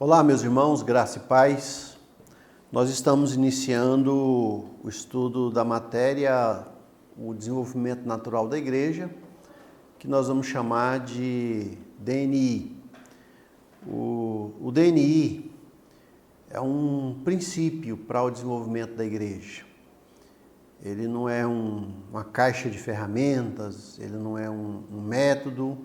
Olá, meus irmãos, graça e paz. Nós estamos iniciando o estudo da matéria o desenvolvimento natural da igreja, que nós vamos chamar de DNI. O DNI é um princípio para o desenvolvimento da igreja. Ele não é uma caixa de ferramentas, ele não é um método,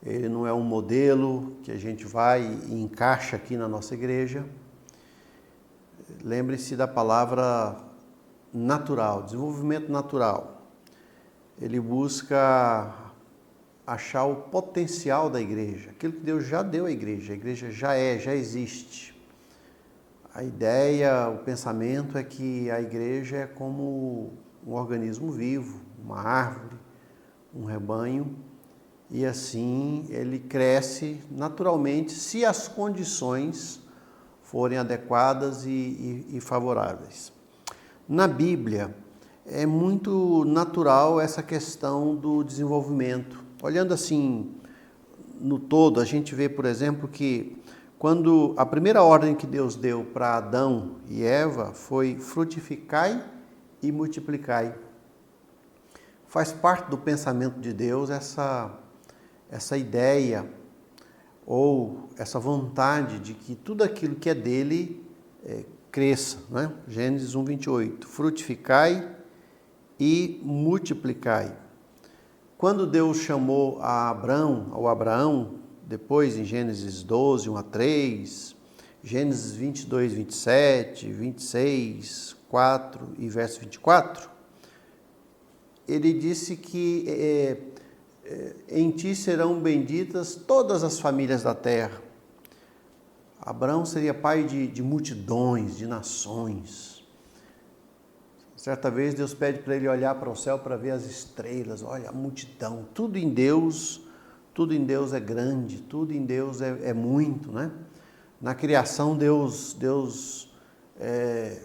ele não é um modelo que a gente vai e encaixa aqui na nossa igreja. Lembre-se da palavra natural, desenvolvimento natural. Ele busca achar o potencial da igreja, aquilo que Deus já deu à igreja. A igreja já existe. A ideia, o pensamento é que a igreja é como um organismo vivo, uma árvore, um rebanho, e assim ele cresce naturalmente se as condições forem adequadas e favoráveis. Na Bíblia é muito natural essa questão do desenvolvimento. Olhando assim no todo, a gente vê, por exemplo, que quando a primeira ordem que Deus deu para Adão e Eva foi frutificai e multiplicai. Faz parte do pensamento de Deus essa ideia ou essa vontade de que tudo aquilo que é dele cresça, né? Gênesis 1:28, frutificai e multiplicai. Quando Deus chamou ao Abraão, depois em Gênesis 12, 1-3, Gênesis 22, 27, 26, 4 e verso 24, ele disse que em ti serão benditas todas as famílias da terra. Abraão seria pai de multidões, de nações. Certa vez Deus pede para ele olhar para o céu para ver as estrelas, olha a multidão, tudo em Deus é grande, tudo em Deus é muito, né? Na criação Deus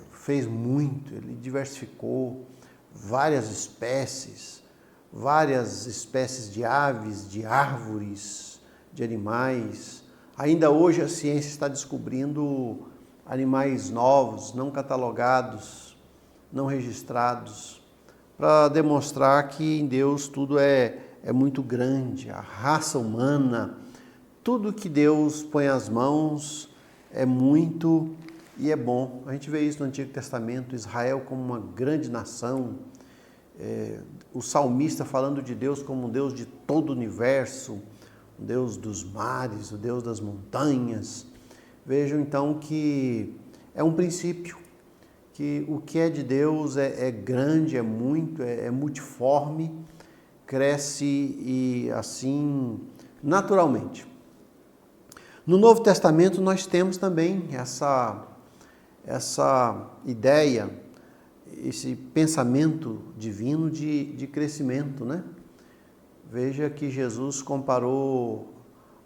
fez muito, Ele diversificou várias espécies de aves, de árvores, de animais. Ainda hoje a ciência está descobrindo animais novos, não catalogados, não registrados, para demonstrar que em Deus tudo é muito grande. A raça humana, tudo que Deus põe as mãos é muito e é bom. A gente vê isso no Antigo Testamento, Israel como uma grande nação, o salmista falando de Deus como um Deus de todo o universo, o Deus dos mares, o Deus das montanhas. Vejam então que é um princípio, que o que é de Deus é grande, é muito, é multiforme, cresce e assim naturalmente. No Novo Testamento nós temos também essa ideia, esse pensamento divino de crescimento, né? Veja que Jesus comparou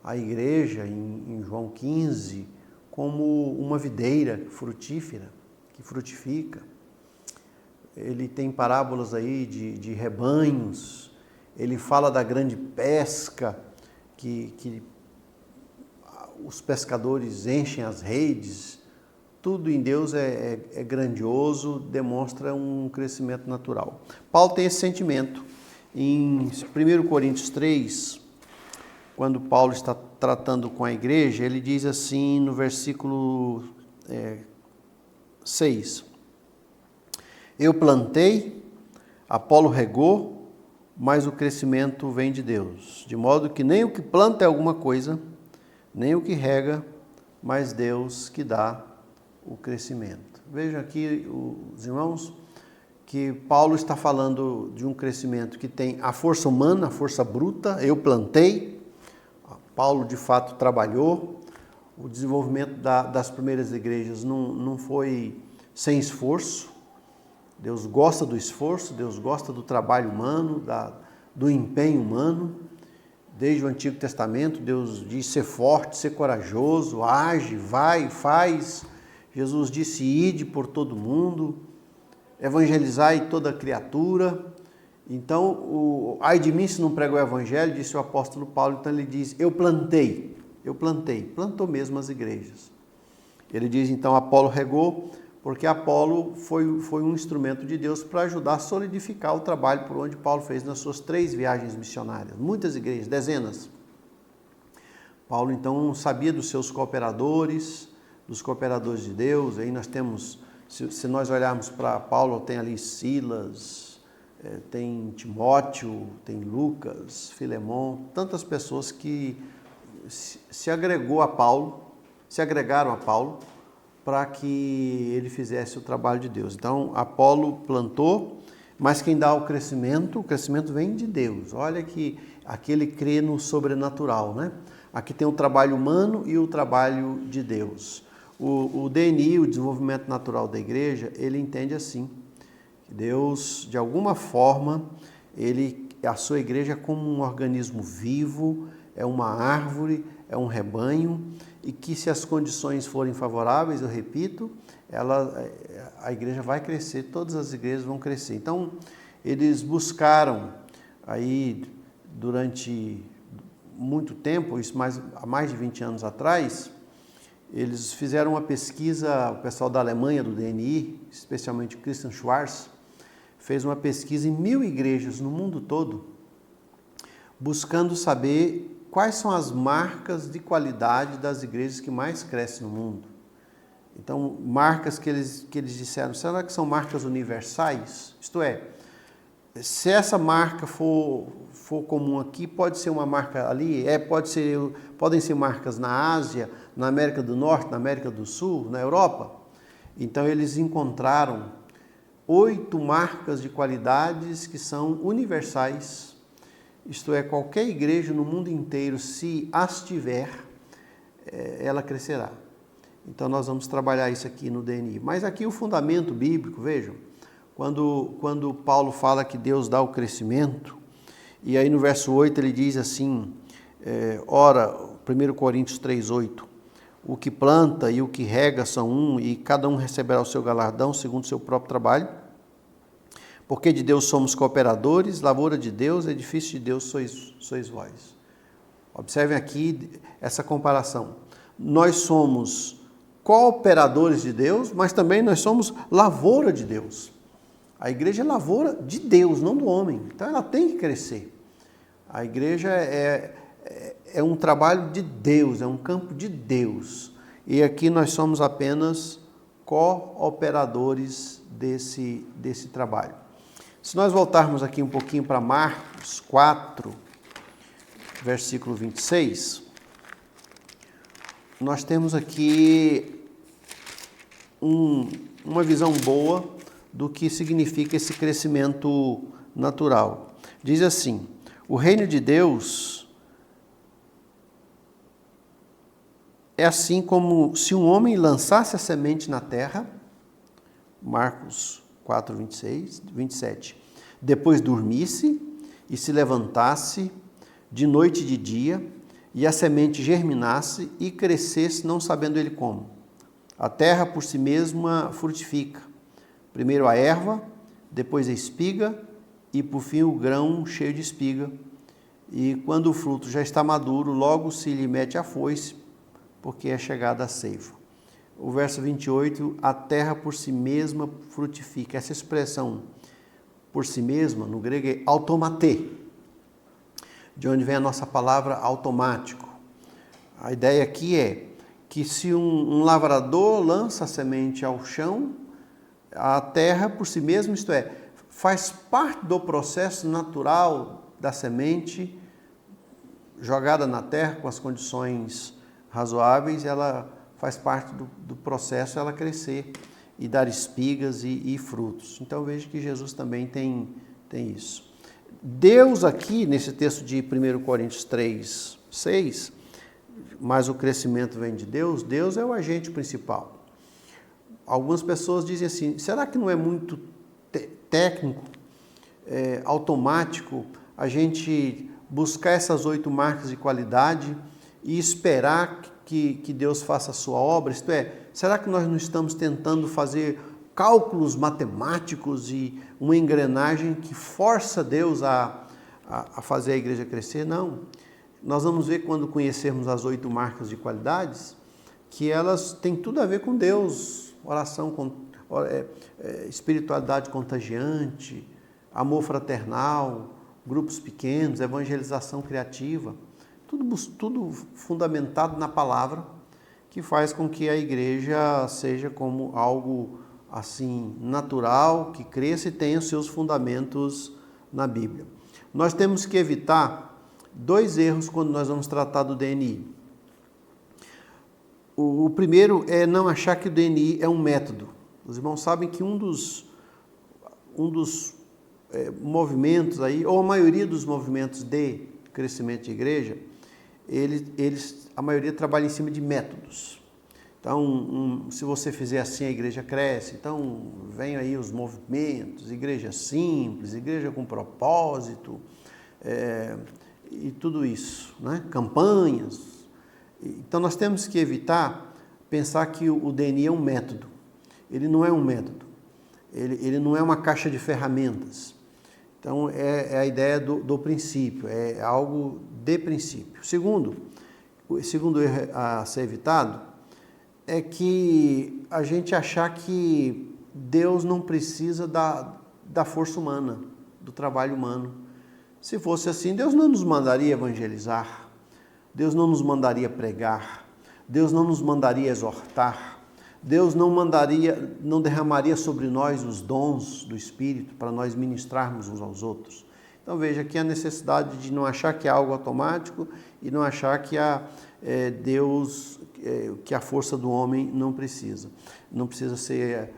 a igreja em João 15 como uma videira frutífera, que frutifica. Ele tem parábolas aí de rebanhos, ele fala da grande pesca, que os pescadores enchem as redes. Tudo em Deus é grandioso, demonstra um crescimento natural. Paulo tem esse sentimento. Em 1 Coríntios 3, quando Paulo está tratando com a igreja, ele diz assim no versículo 6. Eu plantei, Apolo regou, mas o crescimento vem de Deus. De modo que nem o que planta é alguma coisa, nem o que rega, mas Deus que dá o crescimento. Vejam aqui, os irmãos, que Paulo está falando de um crescimento que tem a força humana, a força bruta. Eu plantei, Paulo de fato trabalhou. O desenvolvimento das primeiras igrejas não foi sem esforço. Deus gosta do esforço, Deus gosta do trabalho humano, do empenho humano. Desde o Antigo Testamento, Deus diz ser forte, ser corajoso, age, vai, faz. Jesus disse, ide por todo mundo, evangelizai toda criatura. Então, ai de mim se não prego o evangelho, disse o apóstolo Paulo. Então ele diz, eu plantei. eu plantei. Plantou mesmo as igrejas. Ele diz, então, Apolo regou, porque Apolo foi um instrumento de Deus para ajudar a solidificar o trabalho por onde Paulo fez nas suas 3 viagens missionárias. Muitas igrejas, dezenas. Paulo, então, sabia dos seus cooperadores, dos cooperadores de Deus. Aí nós temos, se nós olharmos para Paulo, tem ali Silas, tem Timóteo, tem Lucas, Filemon, tantas pessoas que se agregaram a Paulo, para que ele fizesse o trabalho de Deus. Então, Apolo plantou, mas quem dá o crescimento vem de Deus. Olha que aquele crê no sobrenatural, né? Aqui tem o trabalho humano e o trabalho de Deus. O DNI, o desenvolvimento natural da igreja, ele entende assim, que Deus, de alguma forma, a sua igreja é como um organismo vivo, é uma árvore, é um rebanho, e que se as condições forem favoráveis, eu repito, a igreja vai crescer, todas as igrejas vão crescer. Então, eles buscaram aí durante muito tempo, isso há mais de 20 anos atrás, eles fizeram uma pesquisa, o pessoal da Alemanha, do DNI, especialmente o Christian Schwarz, fez uma pesquisa em 1000 igrejas no mundo todo, buscando saber quais são as marcas de qualidade das igrejas que mais crescem no mundo. Então, marcas que eles disseram, será que são marcas universais? Isto é, se essa marca for comum aqui, pode ser uma marca ali, podem ser marcas na Ásia, na América do Norte, na América do Sul, na Europa. Então, eles encontraram 8 marcas de qualidades que são universais. Isto é, qualquer igreja no mundo inteiro, se as tiver, ela crescerá. Então, nós vamos trabalhar isso aqui no DNI. Mas aqui o fundamento bíblico, vejam, quando Paulo fala que Deus dá o crescimento, e aí no verso 8 ele diz assim, 1 Coríntios 3:8, o que planta e o que rega são um, e cada um receberá o seu galardão segundo o seu próprio trabalho. Porque de Deus somos cooperadores, lavoura de Deus, edifício de Deus sois vós. Observem aqui essa comparação. Nós somos cooperadores de Deus, mas também nós somos lavoura de Deus. A igreja é lavoura de Deus, não do homem. Então ela tem que crescer. A igreja é um trabalho de Deus, é um campo de Deus. E aqui nós somos apenas cooperadores desse trabalho. Se nós voltarmos aqui um pouquinho para Marcos 4, versículo 26, nós temos aqui uma visão boa do que significa esse crescimento natural. Diz assim, o reino de Deus é assim como se um homem lançasse a semente na terra, Marcos 4, 27, depois dormisse e se levantasse de noite e de dia, e a semente germinasse e crescesse, não sabendo ele como. A terra por si mesma frutifica. Primeiro a erva, depois a espiga e por fim o grão cheio de espiga. E quando o fruto já está maduro, logo se lhe mete a foice, porque é chegada a ceifa. O verso 28, a terra por si mesma frutifica. Essa expressão por si mesma, no grego é automate, de onde vem a nossa palavra automático. A ideia aqui é que se um lavrador lança a semente ao chão, a terra por si mesma, isto é, faz parte do processo natural da semente jogada na terra com as condições razoáveis, ela faz parte do processo ela crescer e dar espigas e frutos. Então veja que Jesus também tem isso. Deus aqui, nesse texto de 1 Coríntios 3, 6, mas o crescimento vem de Deus, Deus é o agente principal. Algumas pessoas dizem assim, será que não é muito técnico, automático, a gente buscar essas 8 marcas de qualidade e esperar que Deus faça a sua obra? Isto é, será que nós não estamos tentando fazer cálculos matemáticos e uma engrenagem que força Deus a fazer a igreja crescer? Não. nós vamos ver quando conhecermos as 8 marcas de qualidades, que elas têm tudo a ver com Deus, oração, espiritualidade contagiante, amor fraternal, grupos pequenos, evangelização criativa, tudo fundamentado na palavra, que faz com que a igreja seja como algo assim natural, que cresça e tenha os seus fundamentos na Bíblia. Nós temos que evitar 2 erros quando nós vamos tratar do DNI. O primeiro é não achar que o DNI é um método. Os irmãos sabem que um dos movimentos aí, ou a maioria dos movimentos de crescimento de igreja, a maioria trabalha em cima de métodos. Então, se você fizer assim, a igreja cresce. Então, vem aí os movimentos, igreja simples, igreja com propósito, e tudo isso, né? Campanhas. Então, nós temos que evitar pensar que o DNI é um método. Ele não é um método. Ele não é uma caixa de ferramentas. Então, é a ideia do princípio, é algo de princípio. O segundo erro a ser evitado é que a gente achar que Deus não precisa da força humana, do trabalho humano. Se fosse assim, Deus não nos mandaria evangelizar, Deus não nos mandaria pregar, Deus não nos mandaria exortar, Deus não derramaria sobre nós os dons do Espírito para nós ministrarmos uns aos outros. Então veja aqui a necessidade de não achar que é algo automático e não achar que que a força do homem não precisa ser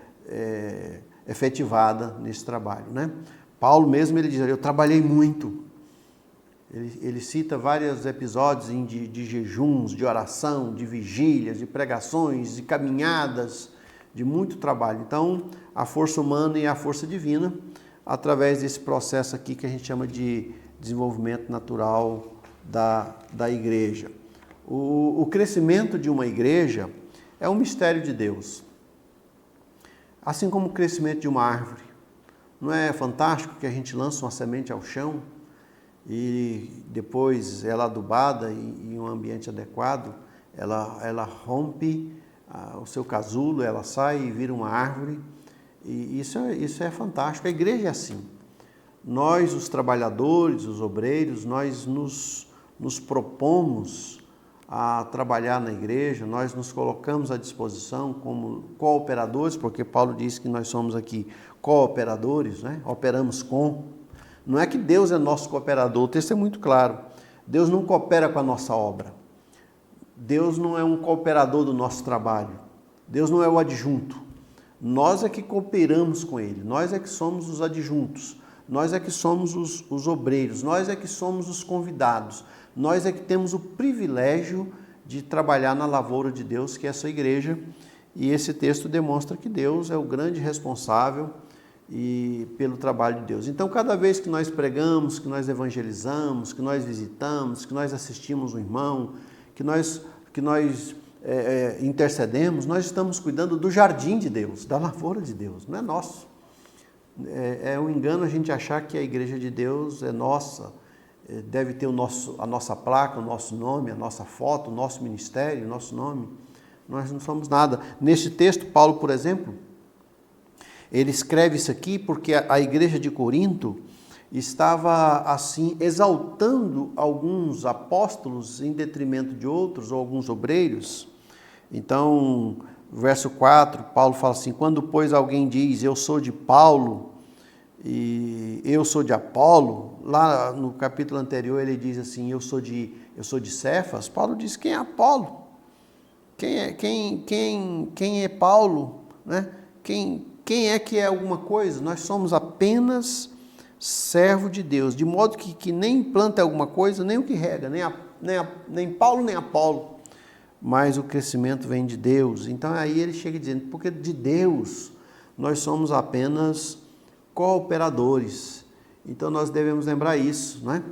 efetivada nesse trabalho, né? Paulo mesmo, ele diz, eu trabalhei muito. Ele cita vários episódios de jejuns, de oração, de vigílias, de pregações, de caminhadas, de muito trabalho. Então, a força humana e a força divina, através desse processo aqui que a gente chama de desenvolvimento natural da igreja. O crescimento de uma igreja é um mistério de Deus. Assim como o crescimento de uma árvore. Não é fantástico que a gente lança uma semente ao chão e depois ela adubada em um ambiente adequado, ela rompe o seu casulo, ela sai e vira uma árvore. E isso é fantástico. A igreja é assim. Nós, os trabalhadores, os obreiros, nós nos propomos a trabalhar na igreja, nós nos colocamos à disposição como cooperadores, porque Paulo diz que nós somos aqui cooperadores, né? Operamos com. Não é que Deus é nosso cooperador, o texto é muito claro. Deus não coopera com a nossa obra. Deus não é um cooperador do nosso trabalho. Deus não é o adjunto. Nós é que cooperamos com Ele, nós é que somos os adjuntos, nós é que somos os obreiros, nós é que somos os convidados, nós é que temos o privilégio de trabalhar na lavoura de Deus, que é essa igreja, e esse texto demonstra que Deus é o grande responsável pelo trabalho de Deus. Então, cada vez que nós pregamos, que nós evangelizamos, que nós visitamos, que nós assistimos um irmão, que nós intercedemos, nós estamos cuidando do jardim de Deus, da lavoura de Deus, não é nosso. É um engano a gente achar que a igreja de Deus é nossa, deve ter a nossa placa, o nosso nome, a nossa foto, o nosso ministério, o nosso nome. Nós não somos nada. Neste texto, Paulo, por exemplo, ele escreve isso aqui porque a igreja de Corinto estava assim exaltando alguns apóstolos em detrimento de outros, ou alguns obreiros. Então, verso 4, Paulo fala assim, quando, pois, alguém diz, eu sou de Paulo e eu sou de Apolo, lá no capítulo anterior ele diz assim, eu sou de Cefas, Paulo diz, quem é Apolo? Quem é Paulo? Né? Quem é que é alguma coisa? Nós somos apenas servo de Deus, de modo que nem planta alguma coisa, nem o que rega, nem Paulo nem Apolo, mas o crescimento vem de Deus. Então aí ele chega dizendo, porque de Deus nós somos apenas cooperadores. Então nós devemos lembrar isso, né?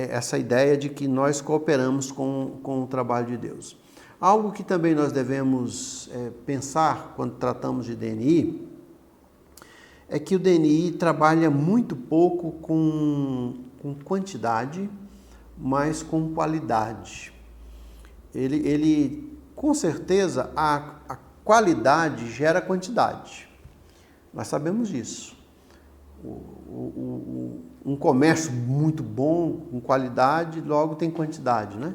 Essa ideia de que nós cooperamos com o trabalho de Deus. Algo que também nós devemos pensar quando tratamos de DNI é que o DNI trabalha muito pouco com quantidade, mas com qualidade. Ele com certeza, a qualidade gera quantidade. Nós sabemos disso. Um comércio muito bom, com qualidade, logo tem quantidade, né?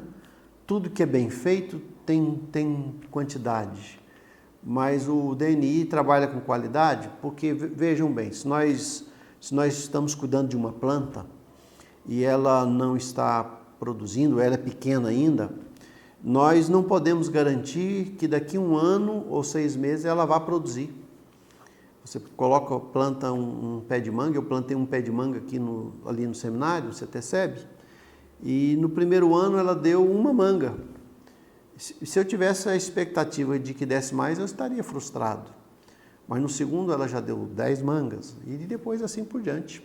Tudo que é bem feito tem quantidade. Mas o DNI trabalha com qualidade porque, vejam bem, se nós estamos cuidando de uma planta e ela não está produzindo, ela é pequena ainda, nós não podemos garantir que daqui 1 ano ou 6 meses ela vá produzir. Você planta um pé de manga, eu plantei um pé de manga ali no seminário, você percebe? E no primeiro ano ela deu 1 manga. Se eu tivesse a expectativa de que desse mais, eu estaria frustrado. Mas no segundo ela já deu 10 mangas e depois assim por diante.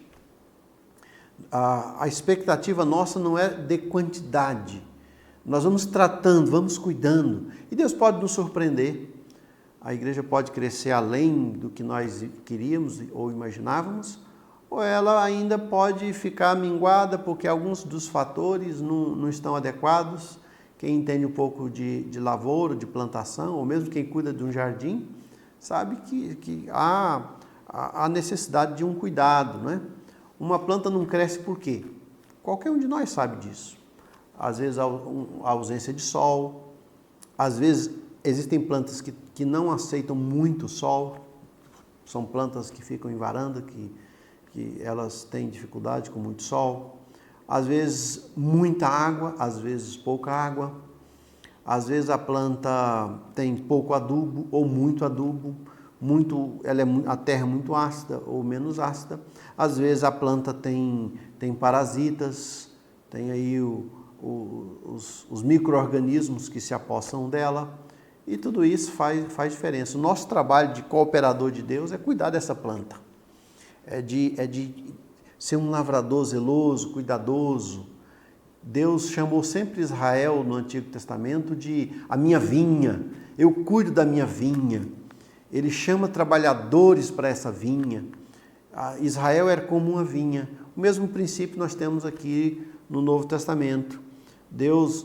A expectativa nossa não é de quantidade. Nós vamos tratando, vamos cuidando e Deus pode nos surpreender. A igreja pode crescer além do que nós queríamos ou imaginávamos, ou ela ainda pode ficar minguada porque alguns dos fatores não estão adequados. Quem entende um pouco de lavoura, de plantação, ou mesmo quem cuida de um jardim, sabe que há necessidade de um cuidado, né? Uma planta não cresce por quê? Qualquer um de nós sabe disso. Às vezes a ausência de sol, às vezes existem plantas que não aceitam muito sol, são plantas que ficam em varanda, que elas têm dificuldade com muito sol. Às vezes muita água, às vezes pouca água. Às vezes a planta tem pouco adubo ou muito adubo, a terra é muito ácida ou menos ácida. Às vezes a planta tem parasitas, tem aí os micro-organismos que se apossam dela. E tudo isso faz diferença. O nosso trabalho de cooperador de Deus é cuidar dessa planta. É de ser um lavrador zeloso, cuidadoso. Deus chamou sempre Israel no Antigo Testamento de a minha vinha. Eu cuido da minha vinha. Ele chama trabalhadores para essa vinha. Israel era como uma vinha. O mesmo princípio nós temos aqui no Novo Testamento. Deus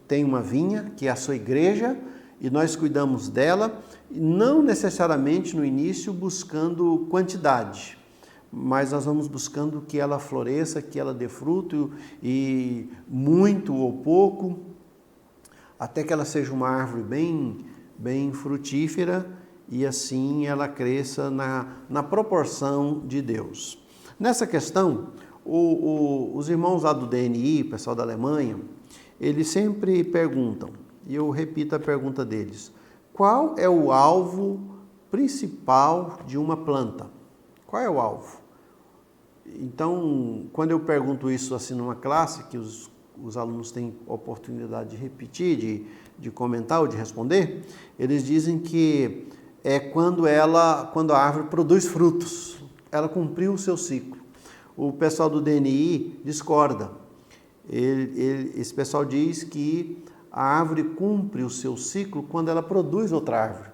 tem uma vinha, que é a sua igreja, e nós cuidamos dela, não necessariamente no início buscando quantidade, mas nós vamos buscando que ela floresça, que ela dê fruto, e muito ou pouco, até que ela seja uma árvore bem frutífera, e assim ela cresça na proporção de Deus. Nessa questão, os irmãos lá do DNI, pessoal da Alemanha, eles sempre perguntam, e eu repito a pergunta deles: qual é o alvo principal de uma planta? Qual é o alvo? Então, quando eu pergunto isso assim numa classe, que os alunos têm oportunidade de repetir, de comentar ou de responder, eles dizem que é quando a árvore produz frutos, ela cumpriu o seu ciclo. O pessoal do DNI discorda. Esse pessoal diz que a árvore cumpre o seu ciclo quando ela produz outra árvore.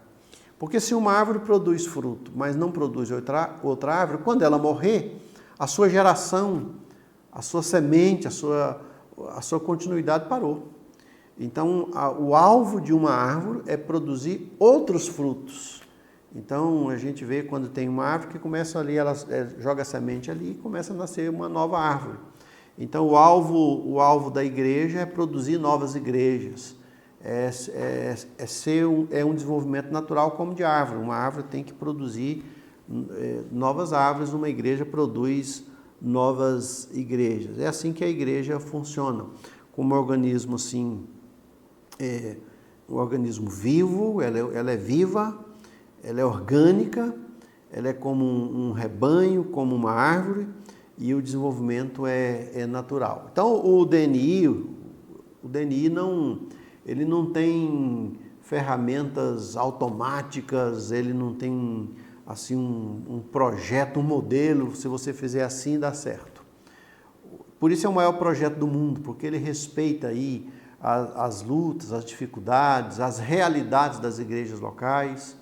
Porque se uma árvore produz fruto, mas não produz outra árvore, quando ela morrer, a sua geração, a sua semente, a sua continuidade parou. Então, o alvo de uma árvore é produzir outros frutos. Então, a gente vê quando tem uma árvore que começa ali, ela joga a semente ali e começa a nascer uma nova árvore. Então, o alvo da igreja é produzir novas igrejas. É um desenvolvimento natural como de árvore. Uma árvore tem que produzir novas árvores, uma igreja produz novas igrejas. É assim que a igreja funciona, como um organismo assim, um organismo vivo, ela é viva, ela é orgânica, ela é como um rebanho, como uma árvore, e o desenvolvimento é natural. Então, o DNI ele não tem ferramentas automáticas, ele não tem assim um projeto, um modelo, se você fizer assim dá certo. Por isso é o maior projeto do mundo, porque ele respeita aí as lutas, as dificuldades, as realidades das igrejas locais,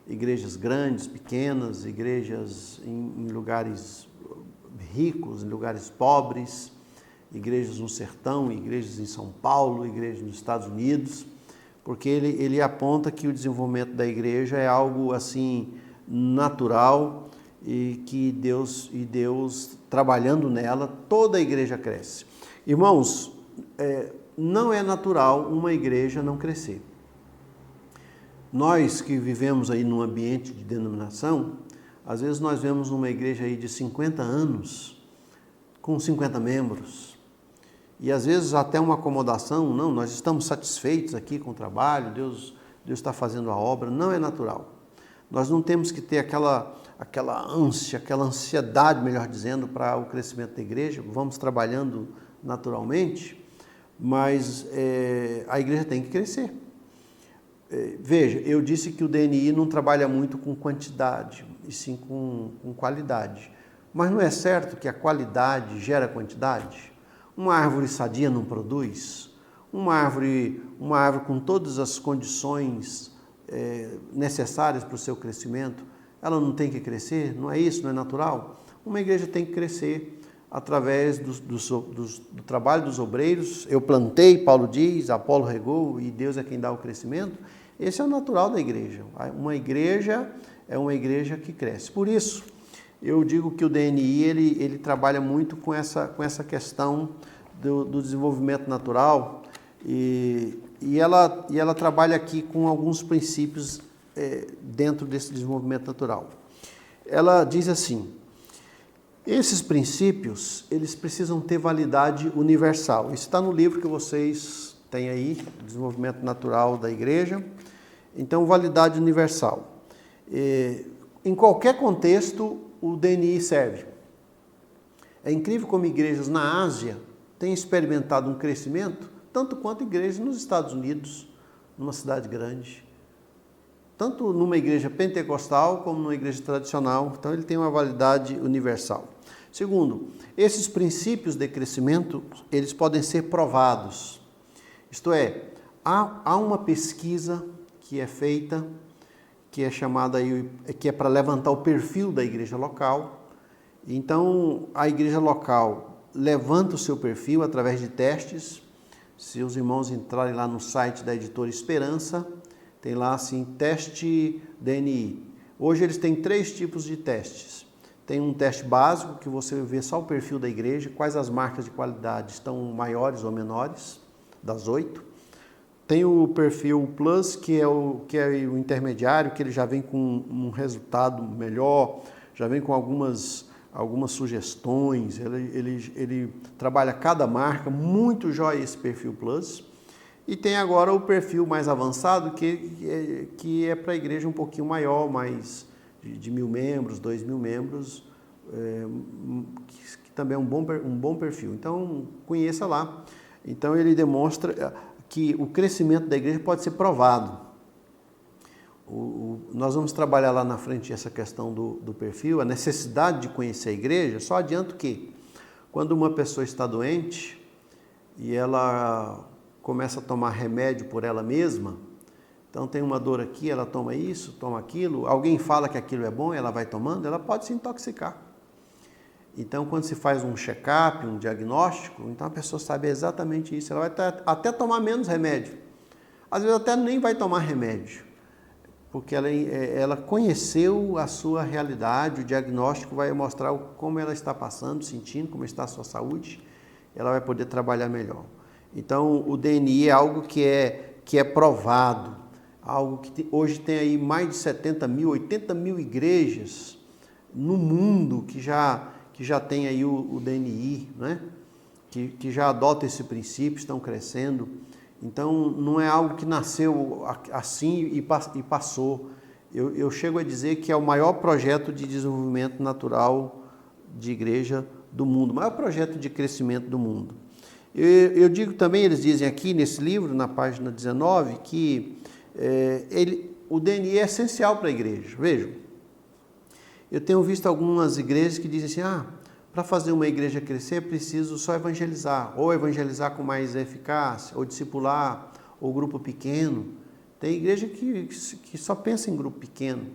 igrejas grandes, pequenas, igrejas em lugares ricos, em lugares pobres, igrejas no sertão, igrejas em São Paulo, igrejas nos Estados Unidos, porque ele aponta que o desenvolvimento da igreja é algo assim natural e que Deus trabalhando nela, toda a igreja cresce. Irmãos, não é natural uma igreja não crescer. Nós que vivemos aí num ambiente de denominação, às vezes nós vemos uma igreja aí de 50 anos, com 50 membros, e às vezes até uma acomodação, não, nós estamos satisfeitos aqui com o trabalho, Deus está fazendo a obra, não é natural. Nós não temos que ter aquela ânsia, aquela ansiedade, melhor dizendo, para o crescimento da igreja, vamos trabalhando naturalmente, mas a igreja tem que crescer. Veja, eu disse que o DNI não trabalha muito com quantidade, e sim com qualidade. Mas não é certo que a qualidade gera quantidade? Uma árvore sadia não produz? Uma árvore com todas as condições necessárias para o seu crescimento, ela não tem que crescer? Não é isso? Não é natural? Uma igreja tem que crescer através do trabalho dos obreiros. Eu plantei, Paulo diz, Apolo regou e Deus é quem dá o crescimento. Esse é o natural da igreja. Uma igreja é uma igreja que cresce. Por isso, eu digo que o DNI ele trabalha muito com essa questão do desenvolvimento natural e ela trabalha aqui com alguns princípios dentro desse desenvolvimento natural. Ela diz assim: esses princípios, eles precisam ter validade universal. Isso está no livro que vocês têm aí, Desenvolvimento Natural da Igreja. Então, validade universal. Em qualquer contexto, o DNI serve. É incrível como igrejas na Ásia têm experimentado um crescimento, tanto quanto igrejas nos Estados Unidos, numa cidade grande. Tanto numa igreja pentecostal como numa igreja tradicional. Então, ele tem uma validade universal. Segundo, esses princípios de crescimento, eles podem ser provados. Isto é, há uma pesquisa que é feita, que é chamada aí, que é para levantar o perfil da igreja local. Então, a igreja local levanta o seu perfil através de testes. Se os irmãos entrarem lá no site da editora Esperança, tem lá assim, teste DNI. Hoje eles têm 3 tipos de testes. Tem um teste básico, que você vê só o perfil da igreja, quais as marcas de qualidade estão maiores ou menores, das 8. Tem o perfil Plus, que é o intermediário, que ele já vem com um resultado melhor, já vem com algumas sugestões, ele trabalha cada marca, muito jóia esse perfil Plus. E tem agora o perfil mais avançado, que é para a igreja um pouquinho maior, mais de 1.000 membros, 2.000 membros, que também é um bom perfil. Então, conheça lá. Então, ele demonstra que o crescimento da igreja pode ser provado. Nós vamos trabalhar lá na frente essa questão do perfil, a necessidade de conhecer a igreja. Só adianto que, quando uma pessoa está doente e ela começa a tomar remédio por ela mesma, então tem uma dor aqui, ela toma isso, toma aquilo, alguém fala que aquilo é bom, ela vai tomando, ela pode se intoxicar. Então, quando se faz um check-up, um diagnóstico, então a pessoa sabe exatamente isso, ela vai até tomar menos remédio. Às vezes até nem vai tomar remédio, porque ela conheceu a sua realidade, o diagnóstico vai mostrar como ela está passando, sentindo, como está a sua saúde, ela vai poder trabalhar melhor. Então, o DNI é algo que é provado, algo que hoje tem aí mais de 70 mil, 80 mil igrejas no mundo que já tem aí o DNI, né? que já adota esse princípio, estão crescendo. Então, não é algo que nasceu assim e passou. Eu chego a dizer que é o maior projeto de desenvolvimento natural de igreja do mundo, o maior projeto de crescimento do mundo. Eu digo também, eles dizem aqui nesse livro, na página 19, que o DNI é essencial para a igreja. Vejam, eu tenho visto algumas igrejas que dizem assim, para fazer uma igreja crescer é preciso só evangelizar, ou evangelizar com mais eficácia, ou discipular, ou grupo pequeno. Tem igreja que só pensa em grupo pequeno,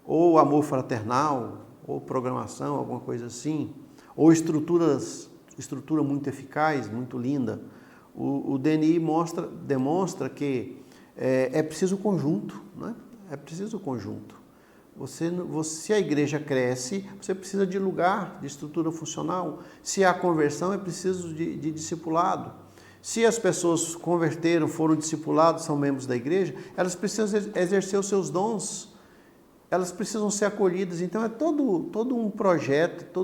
ou amor fraternal, ou programação, alguma coisa assim, ou estruturas estrutura muito eficaz, muito linda. O DNI demonstra que é preciso conjunto, né? É preciso conjunto. Se a igreja cresce, você precisa de lugar, de estrutura funcional. Se há conversão, é preciso de discipulado. Se as pessoas converteram, foram discipulados, são membros da igreja, elas precisam exercer os seus dons, elas precisam ser acolhidas. Então é todo um projeto,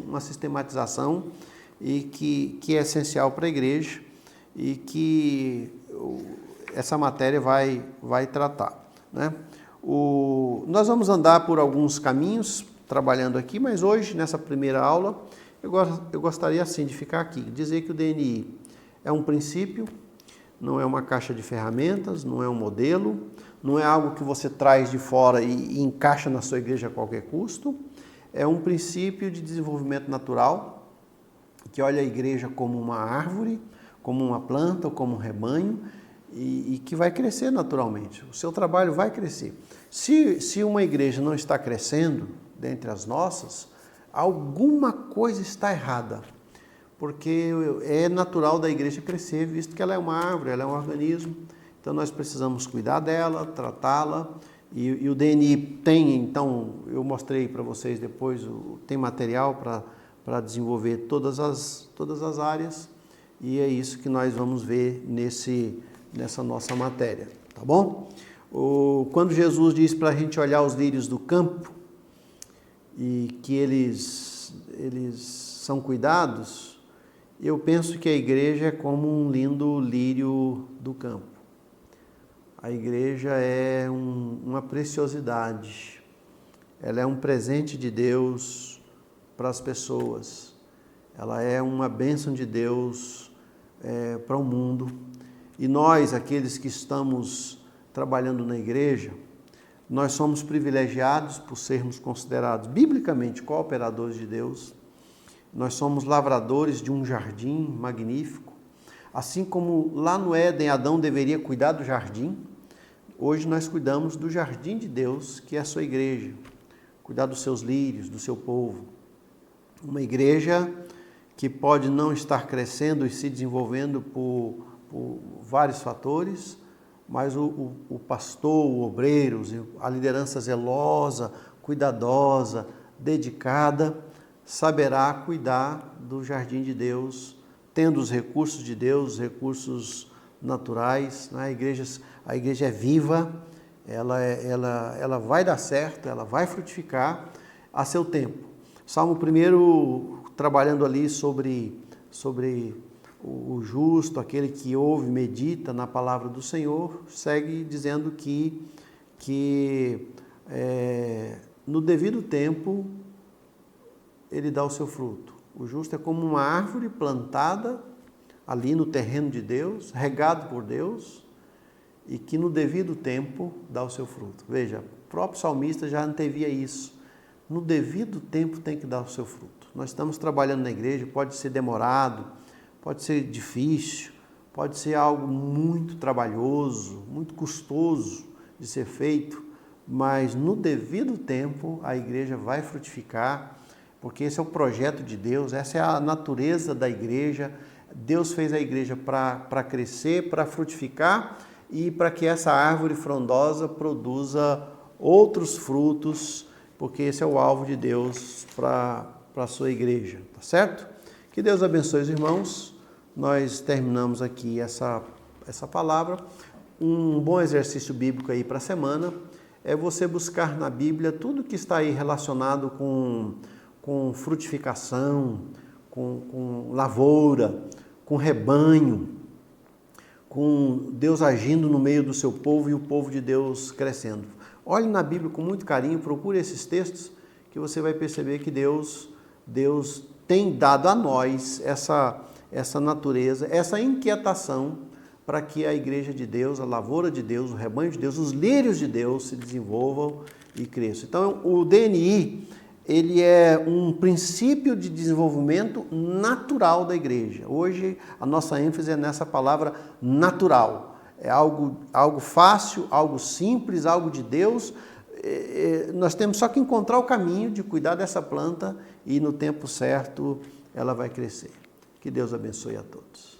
uma sistematização e que é essencial para a igreja e que essa matéria vai tratar, né? Nós vamos andar por alguns caminhos trabalhando aqui, mas hoje, nessa primeira aula, eu gostaria assim de ficar aqui, dizer que o DNI é um princípio, não é uma caixa de ferramentas, não é um modelo, não é algo que você traz de fora e encaixa na sua igreja a qualquer custo. É um princípio de desenvolvimento natural, que olha a igreja como uma árvore, como uma planta ou como um rebanho, e que vai crescer naturalmente. O seu trabalho vai crescer. Se uma igreja não está crescendo dentre as nossas, alguma coisa está errada, porque é natural da igreja crescer, visto que ela é uma árvore, ela é um organismo, então nós precisamos cuidar dela, tratá-la, e o DNI tem, então, eu mostrei para vocês depois, tem material para desenvolver todas as áreas, e é isso que nós vamos ver nessa nossa matéria, tá bom? Quando Jesus diz para a gente olhar os lírios do campo, e que eles são cuidados, eu penso que a igreja é como um lindo lírio do campo. A igreja é uma preciosidade, ela é um presente de Deus para as pessoas, ela é uma bênção de Deus para o mundo. E nós, aqueles que estamos trabalhando na igreja, nós somos privilegiados por sermos considerados biblicamente cooperadores de Deus. Nós somos lavradores de um jardim magnífico. Assim como lá no Éden, Adão deveria cuidar do jardim, hoje nós cuidamos do jardim de Deus, que é a sua igreja. Cuidar dos seus lírios, do seu povo. Uma igreja que pode não estar crescendo e se desenvolvendo por vários fatores, mas o pastor, o obreiro, a liderança zelosa, cuidadosa, dedicada, saberá cuidar do jardim de Deus, tendo os recursos de Deus, os recursos naturais. Né? A igreja é viva, ela vai dar certo, ela vai frutificar a seu tempo. Salmo 1, trabalhando ali sobre o justo, aquele que ouve e medita na palavra do Senhor, segue dizendo que no devido tempo ele dá o seu fruto. O justo é como uma árvore plantada ali no terreno de Deus, regado por Deus, e que no devido tempo dá o seu fruto. Veja, o próprio salmista já antevia isso. No devido tempo tem que dar o seu fruto. Nós estamos trabalhando na igreja, pode ser demorado, pode ser difícil, pode ser algo muito trabalhoso, muito custoso de ser feito, mas no devido tempo a igreja vai frutificar, porque esse é o projeto de Deus, essa é a natureza da igreja. Deus fez a igreja para crescer, para frutificar e para que essa árvore frondosa produza outros frutos, porque esse é o alvo de Deus para a sua igreja, tá certo? Que Deus abençoe os irmãos. Nós terminamos aqui essa palavra. Um bom exercício bíblico aí para a semana é você buscar na Bíblia tudo que está aí relacionado com frutificação, com lavoura, com rebanho, com Deus agindo no meio do seu povo e o povo de Deus crescendo. Olhe na Bíblia com muito carinho, procure esses textos que você vai perceber que Deus tem dado a nós essa natureza, essa inquietação para que a igreja de Deus, a lavoura de Deus, o rebanho de Deus, os lírios de Deus se desenvolvam e cresçam. Então, o DNI, ele é um princípio de desenvolvimento natural da igreja. Hoje, a nossa ênfase é nessa palavra natural. É algo fácil, algo simples, algo de Deus. Nós temos só que encontrar o caminho de cuidar dessa planta e, no tempo certo, ela vai crescer. Que Deus abençoe a todos.